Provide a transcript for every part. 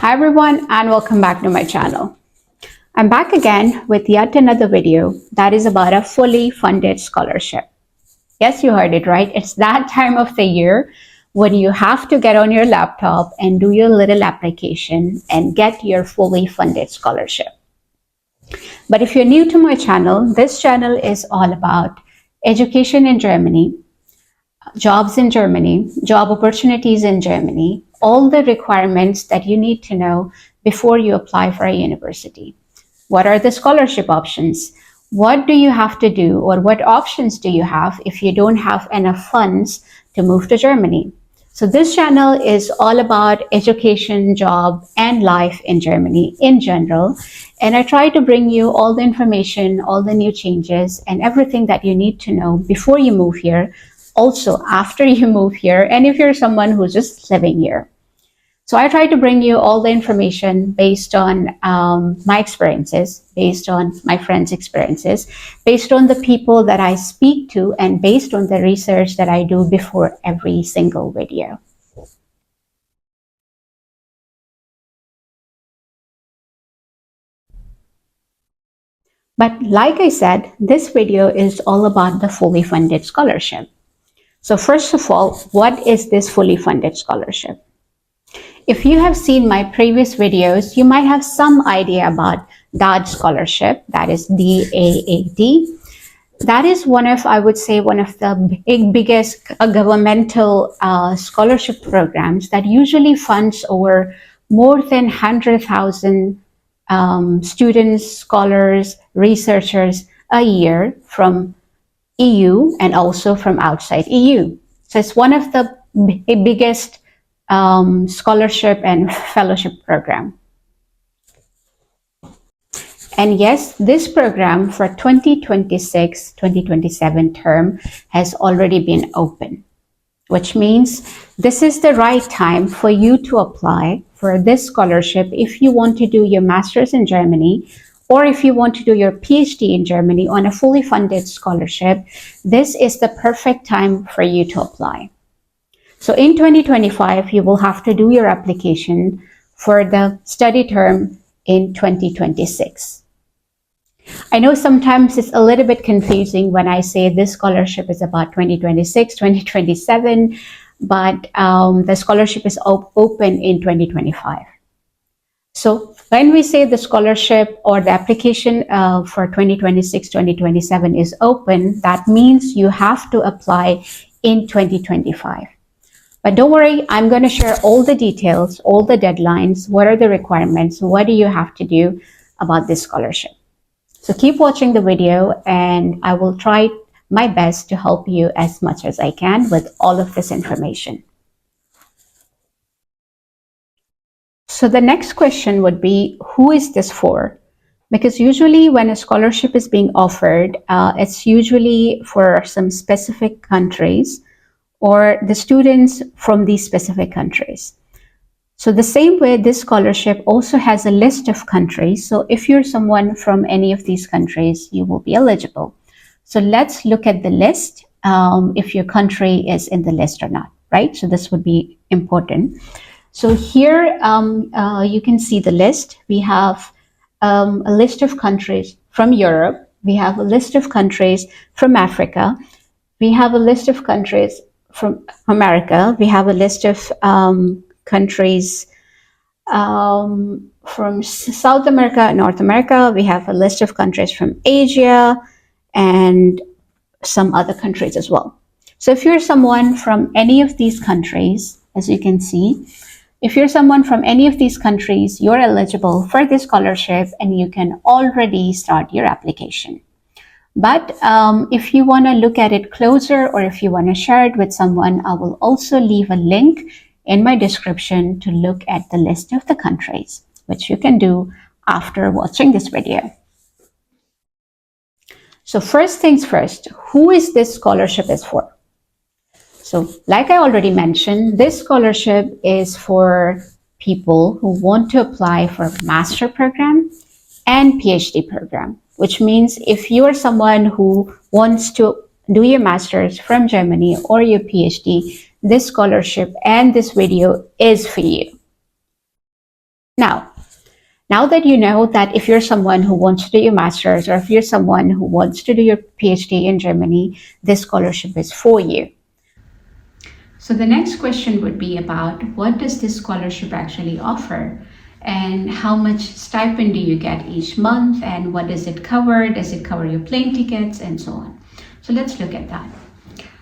Hi everyone, and welcome back to my channel. I'm back again with yet another video that is about a fully funded scholarship. Yes, you heard it right. It's that time of the year when you have to get on your laptop and do your little application and get your fully funded scholarship. But if you're new to my channel, this channel is all about education in Germany, jobs in Germany, job opportunities in Germany, all the requirements that you need to know before you apply for a university. What are the scholarship options? What do you have to do, or what options do you have if you don't have enough funds to move to Germany? So this channel is all about education, job, and life in Germany in general. And I try to bring you all the information, all the new changes, and everything that you need to know before you move here, also after you move here, and if you're someone who's just living here. So I try to bring you all the information based on my experiences, based on my friends' experiences, based on the people that I speak to, and based on the research that I do before every single video. But like I said, this video is all about the fully funded scholarship. So first of all, what is this fully funded scholarship? If you have seen my previous videos, you might have some idea about DAAD Scholarship, that is DAAD. That is one of, I would say, one of the biggest governmental scholarship programs that usually funds over more than 100,000 students, scholars, researchers a year from EU and also from outside EU. So it's one of the biggest scholarship and fellowship program. And yes, this program for 2026-2027 term has already been open, which means this is the right time for you to apply for this scholarship if you want to do your master's in Germany, or if you want to do your PhD in Germany on a fully funded scholarship. This is the perfect time for you to apply. So in 2025, you will have to do your application for the study term in 2026. I know sometimes it's a little bit confusing when I say this scholarship is about 2026, 2027, but the scholarship is open in 2025. So when we say the scholarship or the application for 2026, 2027 is open, that means you have to apply in 2025. But don't worry, I'm going to share all the details, all the deadlines, what are the requirements, what do you have to do about this scholarship. So keep watching the video, and I will try my best to help you as much as I can with all of this information. So the next question would be, who is this for? Because usually when a scholarship is being offered, it's usually for some specific countries or the students from these specific countries. So the same way, this scholarship also has a list of countries. So if you're someone from any of these countries, you will be eligible. So let's look at the list, if your country is in the list or not, right? So this would be important. So here you can see the list. We have a list of countries from Europe. We have a list of countries from Africa. We have a list of countries from America. We have a list of countries from South America, North America. We have a list of countries from Asia and some other countries as well. So if you're someone from any of these countries, as you can see, if you're someone from any of these countries, you're eligible for this scholarship and you can already start your application. But if you want to look at it closer, or if you want to share it with someone, I will also leave a link in my description to look at the list of the countries, which you can do after watching this video. So first things first, who is this scholarship is for? So like I already mentioned, this scholarship is for people who want to apply for a master program and PhD program, which means if you are someone who wants to do your master's from Germany or your PhD, this scholarship and this video is for you. Now that you know that if you're someone who wants to do your master's or if you're someone who wants to do your PhD in Germany, this scholarship is for you. So the next question would be about what does this scholarship actually offer? And how much stipend do you get each month? And what does it cover? Does it cover your plane tickets and so on? So let's look at that.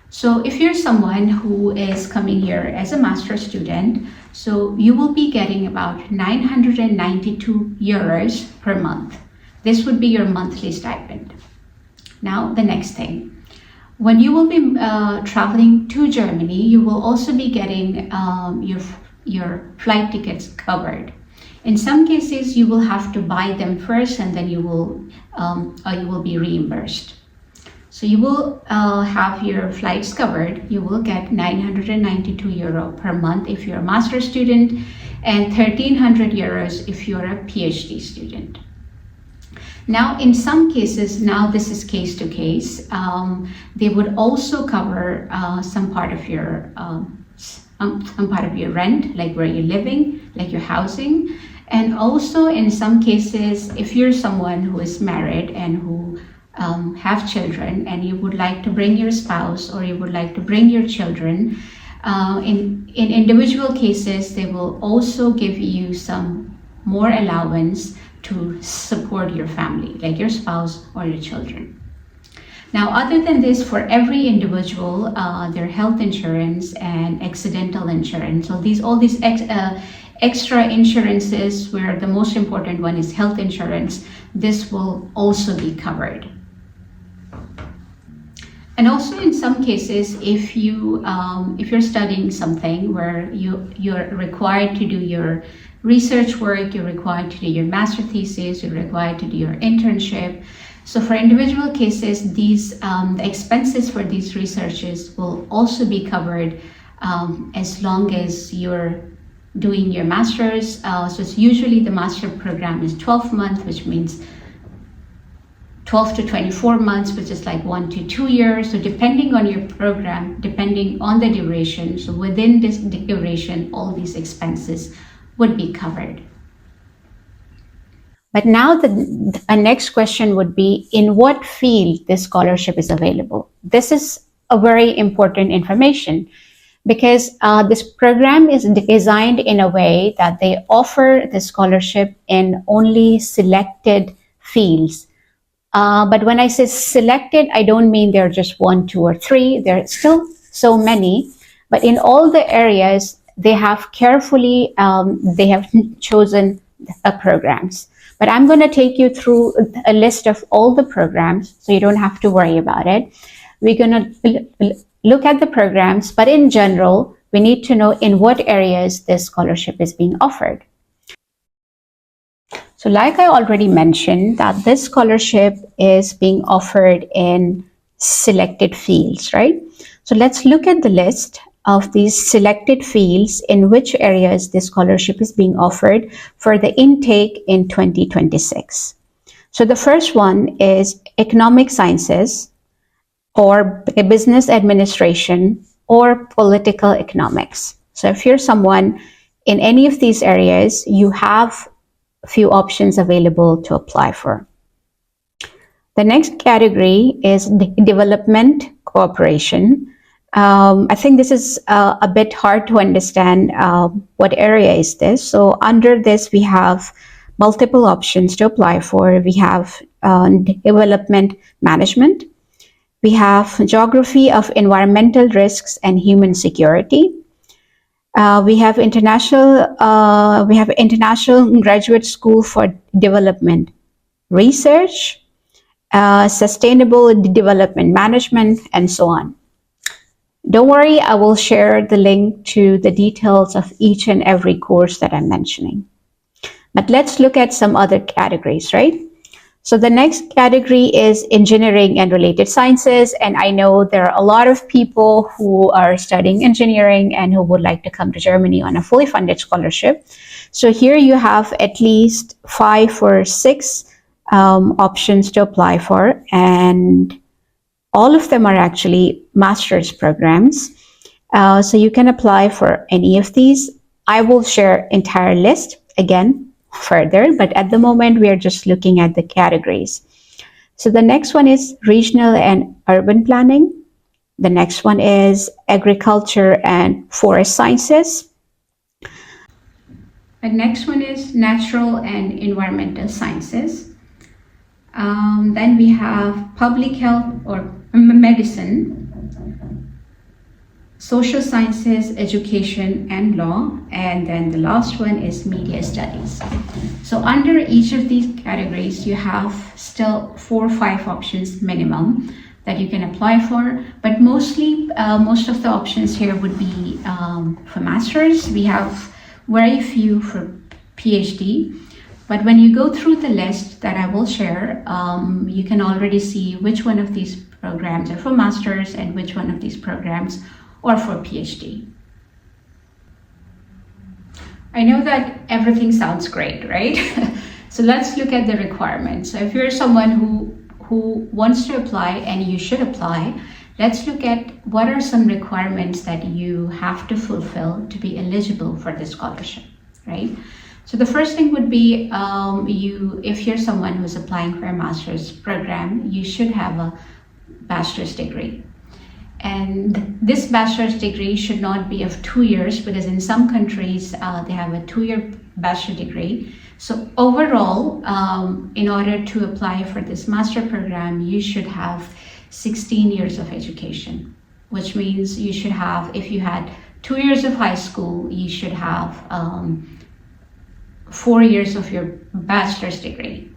So if you're someone who is coming here as a master's student, so you will be getting about 992 euros per month. This would be your monthly stipend. Now, the next thing. When you will be traveling to Germany, you will also be getting your flight tickets covered. In some cases, you will have to buy them first and then you will be reimbursed. So you will have your flights covered. You will get 992 euro per month if you're a master's student and 1,300 euros if you're a PhD student. Now, in some cases, now this is case to case, they would also cover some part of your rent, like where you're living, like your housing. And also in some cases, if you're someone who is married and who have children and you would like to bring your spouse or you would like to bring your children, in individual cases, they will also give you some more allowance to support your family, like your spouse or your children. Now, other than this, for every individual, their health insurance and accidental insurance. So all these extra insurances, where the most important one is health insurance, this will also be covered. And also in some cases, if you're studying something where you're required to do your research work, you're required to do your master thesis, you're required to do your internship. So for individual cases, these the expenses for these researches will also be covered as long as you're doing your master's. So it's usually the master program is 12 months, which means 12 to 24 months, which is like 1 to 2 years. So depending on your program, depending on the duration, so within this duration, all these expenses would be covered. But now the next question would be, in what field this scholarship is available? This is a very important information because this program is designed in a way that they offer the scholarship in only selected fields. But when I say selected, I don't mean there are just 1, 2, or 3. There are still so many, but in all the areas, they have carefully, they have chosen programs. But I'm going to take you through a list of all the programs, so you don't have to worry about it. We're going to look at the programs, but in general, we need to know in what areas this scholarship is being offered. So like I already mentioned, that this scholarship is being offered in selected fields, right? So let's look at the list of these selected fields in which areas this scholarship is being offered for the intake in 2026. So the first one is economic sciences or business administration or political economics. So if you're someone in any of these areas, you have a few options available to apply for. The next category is development cooperation. I think this is a bit hard to understand what area is this. So under this, we have multiple options to apply for. We have development management. We have geography of environmental risks and human security. We have international graduate school for development research, sustainable development management, and so on. Don't worry, I will share the link to the details of each and every course that I'm mentioning. But let's look at some other categories, right? So the next category is engineering and related sciences. And I know there are a lot of people who are studying engineering and who would like to come to Germany on a fully funded scholarship. So here you have at least 5 or 6 options to apply for. And all of them are actually master's programs. So you can apply for any of these. I will share entire list again further, but at the moment we are just looking at the categories. So the next one is regional and urban planning. The next one is agriculture and forest sciences. The next one is natural and environmental sciences. Then we have public health or medicine, social sciences, education, and law. And then the last one is media studies. So under each of these categories, you have still 4 or 5 options minimum that you can apply for. But mostly, most of the options here would be for masters. We have very few for PhD. But when you go through the list that I will share, you can already see which one of these programs are for masters and which one of these programs are for PhD. I know that everything sounds great, right? So let's look at the requirements. So if you're someone who wants to apply, and you should apply, let's look at what are some requirements that you have to fulfill to be eligible for this scholarship, right? So the first thing would be if you're someone who's applying for a master's program, you should have a bachelor's degree. And this bachelor's degree should not be of 2 years, because in some countries they have a 2-year bachelor degree. So overall, in order to apply for this master program, you should have 16 years of education, which means you should have, if you had 2 years of high school, you should have 4 years of your bachelor's degree.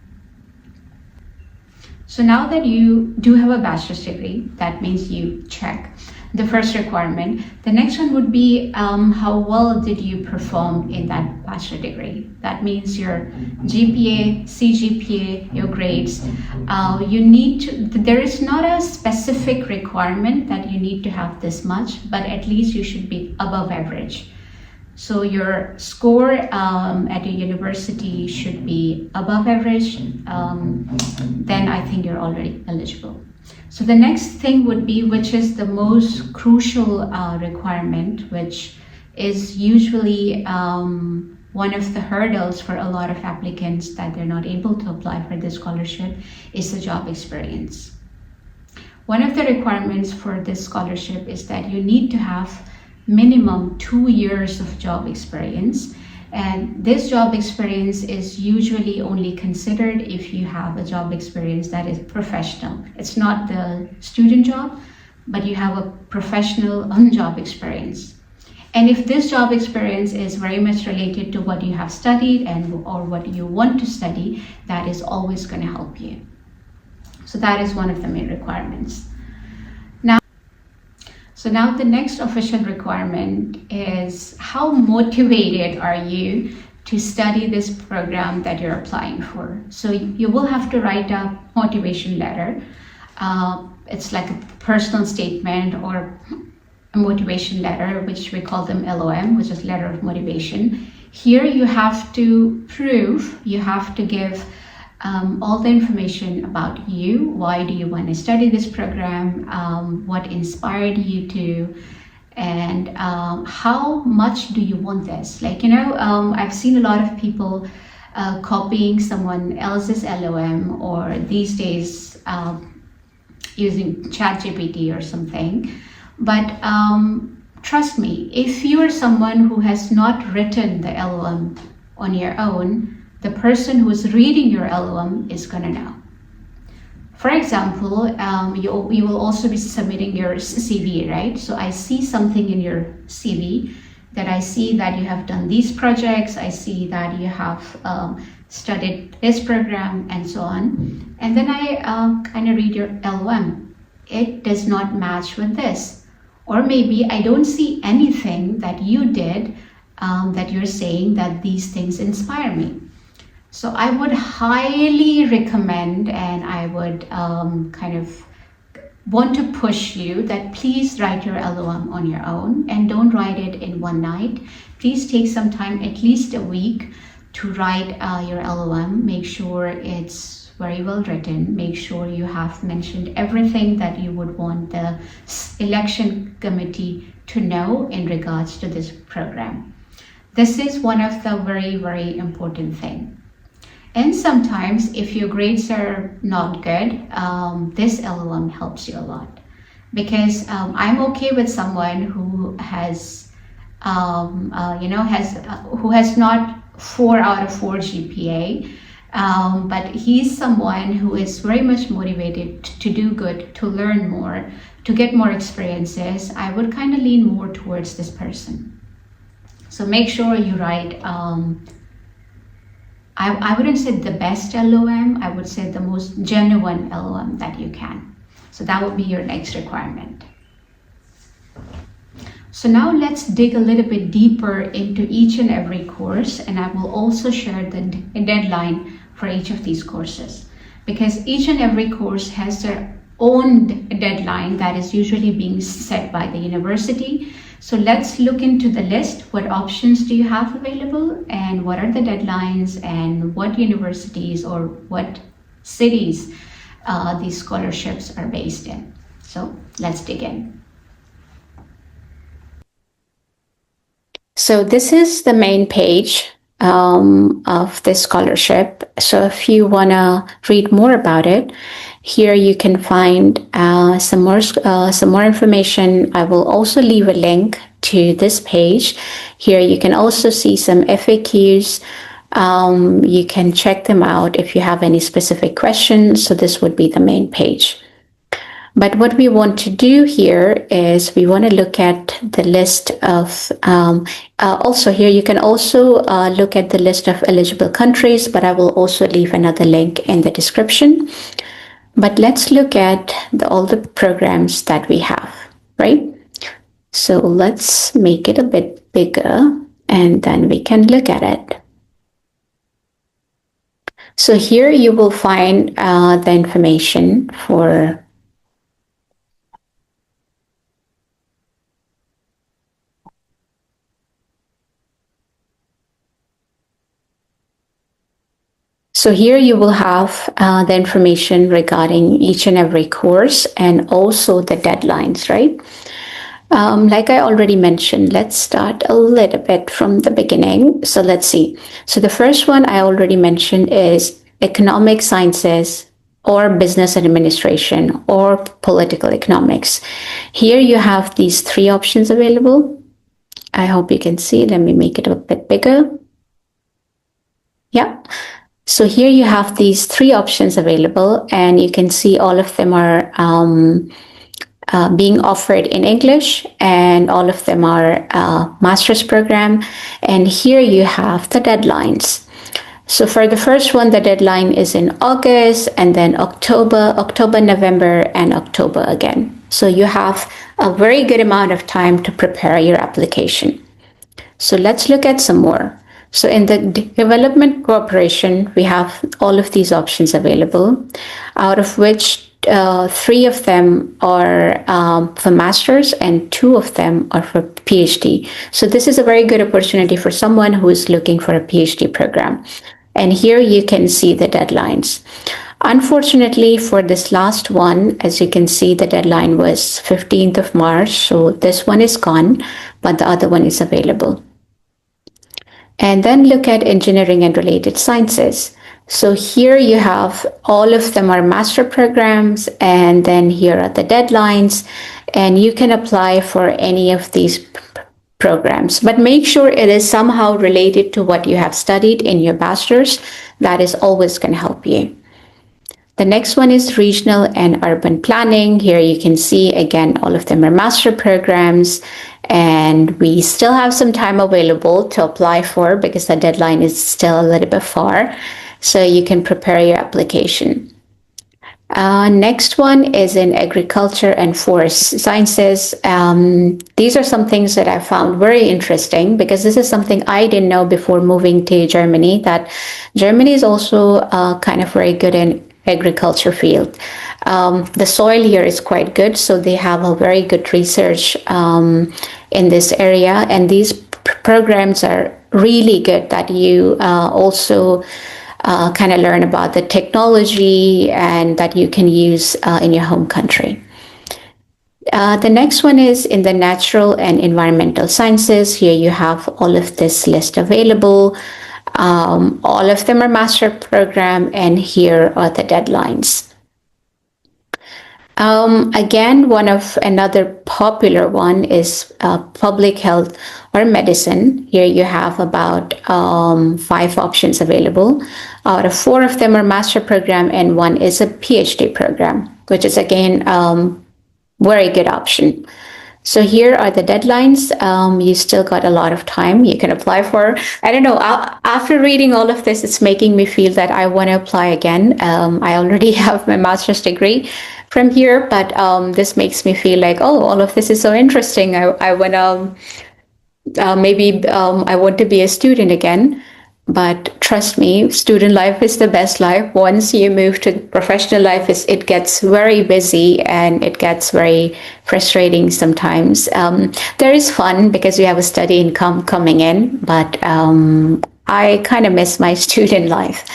So now that you do have a bachelor's degree, that means you check the first requirement. The next one would be how well did you perform in that bachelor degree? That means your GPA, CGPA, your grades. There is not a specific requirement that you need to have this much, but at least you should be above average. So your score at your university should be above average, then I think you're already eligible. So the next thing would be, which is the most crucial requirement, which is usually one of the hurdles for a lot of applicants that they're not able to apply for this scholarship, is the job experience. One of the requirements for this scholarship is that you need to have minimum 2 years of job experience, and this job experience is usually only considered if you have a job experience that is professional. It's not the student job, but you have a professional on-job experience. And if this job experience is very much related to what you have studied or what you want to study, that is always going to help you. So that is one of the main requirements. So now the next official requirement is, how motivated are you to study this program that you're applying for? So you will have to write a motivation letter. It's like a personal statement or a motivation letter, which we call them LOM, which is letter of motivation. Here you have to prove, you have to give all the information about you. Why do you want to study this program? What inspired you to? And how much do you want this? I've seen a lot of people copying someone else's LOM, or these days using ChatGPT or something. But trust me, if you are someone who has not written the LOM on your own, the person who is reading your LOM is going to know. For example, you will also be submitting your CV, right? So I see something in your CV that I see that you have done these projects, I see that you have studied this program, and so on. And then I kind of read your LOM. It does not match with this. Or maybe I don't see anything that you did that you're saying that these things inspire me. So I would highly recommend, and I would kind of want to push you that please write your LOM on your own, and don't write it in one night. Please take some time, at least a week, to write your LOM. Make sure it's very well written. Make sure you have mentioned everything that you would want the election committee to know in regards to this program. This is one of the very, very important thing. And sometimes if your grades are not good, this LOM helps you a lot. Because I'm okay with someone who has, who has not 4 out of 4 GPA, but he's someone who is very much motivated to do good, to learn more, to get more experiences. I would kind of lean more towards this person. So make sure you write, I wouldn't say the best LOM, I would say the most genuine LOM that you can. So that would be your next requirement. So now let's dig a little bit deeper into each and every course, and I will also share the deadline for each of these courses, because each and every course has their own deadline that is usually being set by the university. So let's look into the list. What options do you have available, and what are the deadlines, and what universities or what cities these scholarships are based in. So let's dig in. So this is the main page of this scholarship. So if you want to read more about it, here you can find some more information. I will also leave a link to this page. Here you can also see some FAQs. You can check them out if you have any specific questions. So this would be the main page. But what we want to do here is we want to look at the list of, also here you can also look at the list of eligible countries, but I will also leave another link in the description. But let's look at all the programs that we have, right? So let's make it a bit bigger and then we can look at it. So here you will find the information for So here you will have the information regarding each and every course and also the deadlines, right? Like I already mentioned, let's start a little bit from the beginning. So let's see. So the first one I already mentioned is economic sciences or business administration or political economics. Here you have these 3 options available. I hope you can see. Let me make it a bit bigger. Yeah. So here you have these 3 options available, and you can see all of them are being offered in English, and all of them are master's program. And here you have the deadlines. So for the first one, the deadline is in August, and then October, November, and October again. So you have a very good amount of time to prepare your application. So let's look at some more. So in the development cooperation, we have all of these options available, out of which 3 of them are for masters and 2 of them are for PhD. So this is a very good opportunity for someone who is looking for a PhD program. And here you can see the deadlines. Unfortunately, for this last one, as you can see, the deadline was 15th of March. So this one is gone, but the other one is available. And then look at engineering and related sciences. So here you have all of them are master programs, and then here are the deadlines, and you can apply for any of these programs, but make sure it is somehow related to what you have studied in your bachelor's. That is always going to help you. The next one is regional and urban planning. Here you can see again, all of them are master programs, and we still have some time available to apply for because the deadline is still a little bit far. So you can prepare your application. Next one is in agriculture and forest sciences. These are some things that I found very interesting because this is something I didn't know before moving to Germany, that Germany is also kind of very good in agriculture field. The soil here is quite good, so they have a very good research in this area, and these programs are really good that you also kind of learn about the technology and that you can use in your home country. The next one is in the natural and environmental sciences. Here you have all of this list available. All of them are master program, and here are the deadlines. Again, another popular one is public health or medicine. Here you have about 5 options available. Out of 4 of them are master program, and 1 is a PhD program, which is again very good option. So here are the deadlines. You still got a lot of time you can apply for. I don't know, after reading all of this, it's making me feel that I want to apply again. I already have my master's degree from here, but this makes me feel like, oh, all of this is so interesting. I want to, maybe I want to be a student again. But trust me, student life is the best life. Once you move to professional life, it gets very busy and it gets very frustrating sometimes. There is fun because you have a study income coming in, but I kind of miss my student life.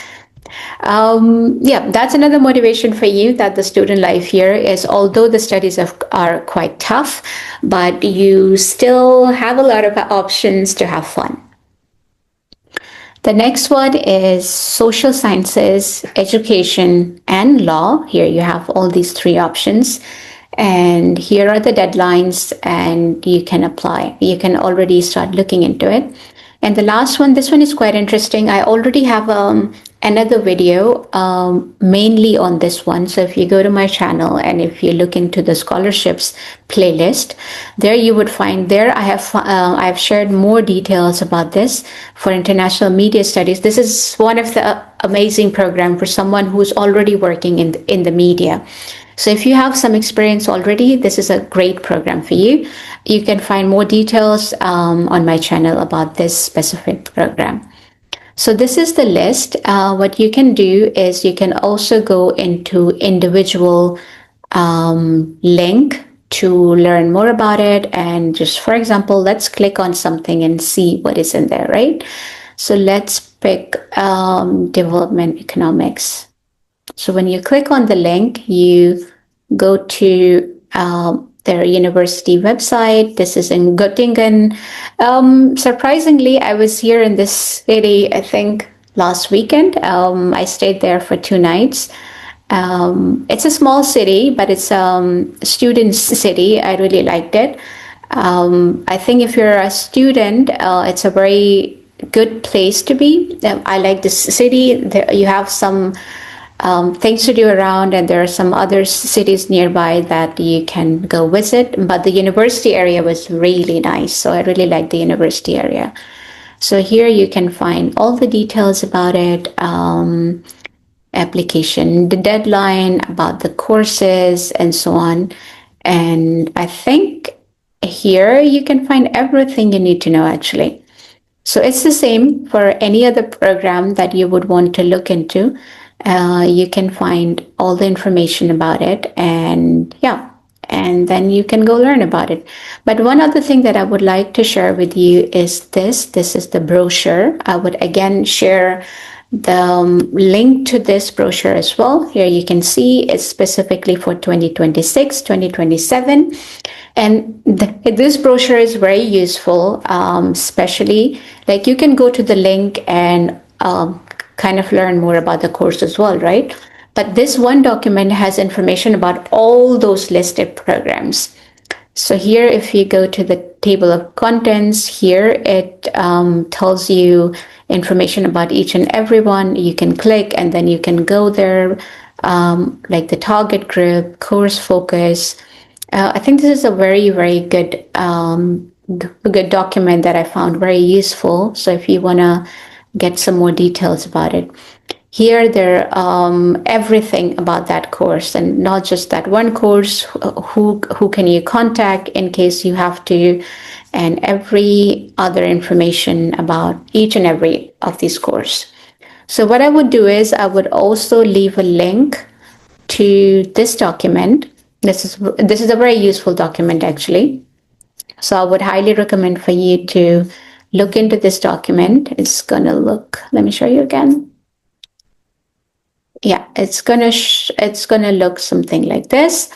Yeah, that's another motivation for you, that the student life here is, although the studies are quite tough, but you still have a lot of options to have fun. The next one is social sciences, education, and law. Here you have all these 3 options. And here are the deadlines, and you can apply. You can already start looking into it. And the last one, this one is quite interesting. I already have another video mainly on this one. So if you go to my channel and if you look into the scholarships playlist, there you would find, there I've shared more details about this for international media studies. This is one of the amazing program for someone who's already working in the media. So if you have some experience already, this is a great program for you. You can find more details on my channel about this specific program. So this is the list. What you can do is you can also go into individual link to learn more about it. And just for example, let's click on something and see what is in there, right? So let's pick development economics. So when you click on the link, you go to their university website. This is in Göttingen. Surprisingly, I was here in this city, I think, last weekend. I stayed there for 2 nights. It's a small city, but it's a student city. I really liked it. I think if you're a student, it's a very good place to be. I like this city. You have some things to do around, and there are some other cities nearby that you can go visit. But the university area was really nice, so I really like the university area. So here you can find all the details about it, application, the deadline, about the courses, and so on. And I think here you can find everything you need to know, actually. So it's the same for any other program that you would want to look into. You can find all the information about it, and yeah, and then you can go learn about it. But one other thing that I would like to share with you is this. This is the brochure. I would again share the link to this brochure as well. Here you can see it's specifically for 2026, 2027. And this brochure is very useful, especially like you can go to the link and kind of learn more about the course as well, right? But this one document has information about all those listed programs. So here, if you go to the table of contents, here it tells you information about each and every one. You can click and then you can go there, like the target group, course focus. I think this is a very, very good document that I found very useful. So if you want to get some more details about it, here there everything about that course, and not just that one course. Who can you contact in case you have to, and every other information about each and every of these courses. So what I would do is I would also leave a link to this document. This is a very useful document, actually. So I would highly recommend for you to look into this document. It's gonna look, let me show you again. Yeah, it's gonna look something like this.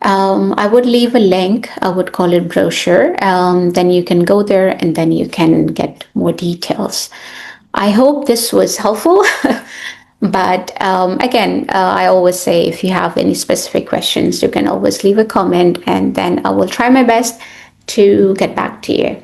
I would leave a link. I would call it brochure. Then you can go there and then you can get more details. I hope this was helpful. But again, I always say if you have any specific questions, you can always leave a comment and then I will try my best to get back to you.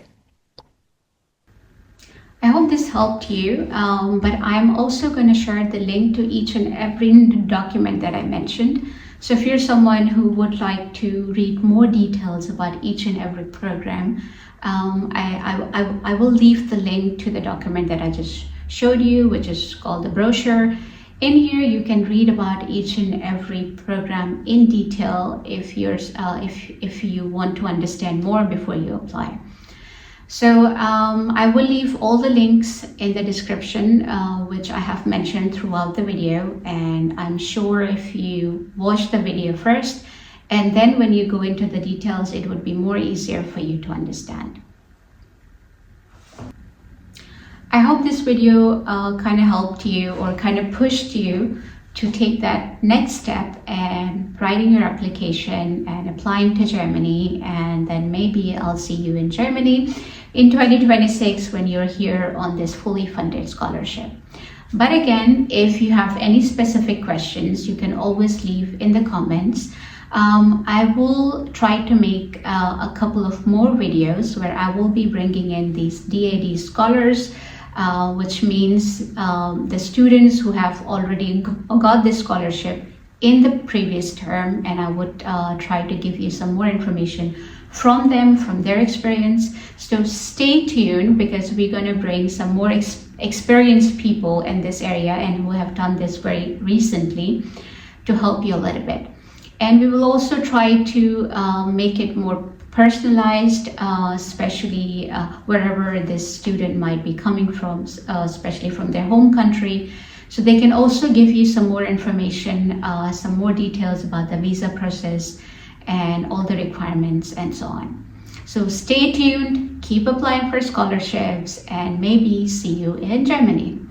I hope this helped you, but I'm also going to share the link to each and every document that I mentioned. So if you're someone who would like to read more details about each and every program, I will leave the link to the document that I just showed you, which is called the brochure. In here, you can read about each and every program in detail if you want to understand more before you apply. So I will leave all the links in the description, which I have mentioned throughout the video. And I'm sure if you watch the video first, and then when you go into the details, it would be more easier for you to understand. I hope this video kind of helped you or kind of pushed you to take that next step and writing your application and applying to Germany, and then maybe I'll see you in Germany in 2026 when you're here on this fully funded scholarship. But again, if you have any specific questions, you can always leave in the comments. I will try to make a couple of more videos where I will be bringing in these DAAD scholars, which means the students who have already got this scholarship in the previous term, and I would try to give you some more information from them, from their experience. So stay tuned because we're going to bring some more experienced people in this area and who have done this very recently to help you a little bit. And we will also try to make it more personalized, especially wherever this student might be coming from, especially from their home country. So they can also give you some more information, some more details about the visa process and all the requirements and so on. So stay tuned, keep applying for scholarships, and maybe see you in Germany.